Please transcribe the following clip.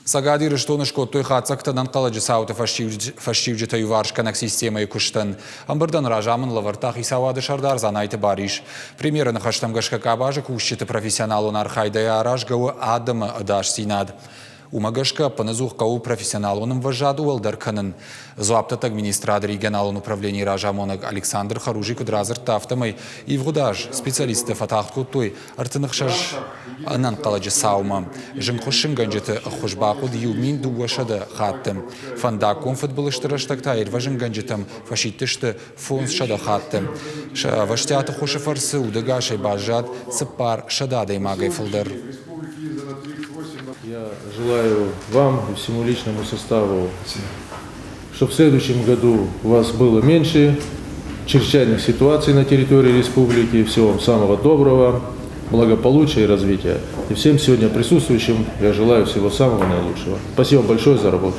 Сагадир штонышко той хацактадан қаладжы сауты фашчивджі таю варшканак системай күштін. Амбырдан ражамын лавартах и савады шардар занайты бариш. Примеры хаштамгашка кабажы кушчеты профессионалу нархайдая аражгавы адымы ыдаш синад. Умагашка паназух кау профессионалуным вожаду алдарканын. Зуаптат администратор регионалун управления ражамонаг Александр Харужи кудразыр тафтамай и вгудаж специалисты фатахтку той артынықшаш анан қаладжы саума. Жынқушын ганжеты хушбаку диюмин дуашады хаттым. Фандакон футболыштыраштактайр важын ганжетам фашиттышты фонс шада хаттым. Ваштяты хуши фарсы удагашай бажат сыпар шададай магай фылдар. Я желаю вам и всему личному составу, чтобы в следующем году у вас было меньше чрезвычайных ситуаций на территории республики. Всего вам самого доброго, благополучия и развития. И всем сегодня присутствующим я желаю всего самого наилучшего. Спасибо большое за работу.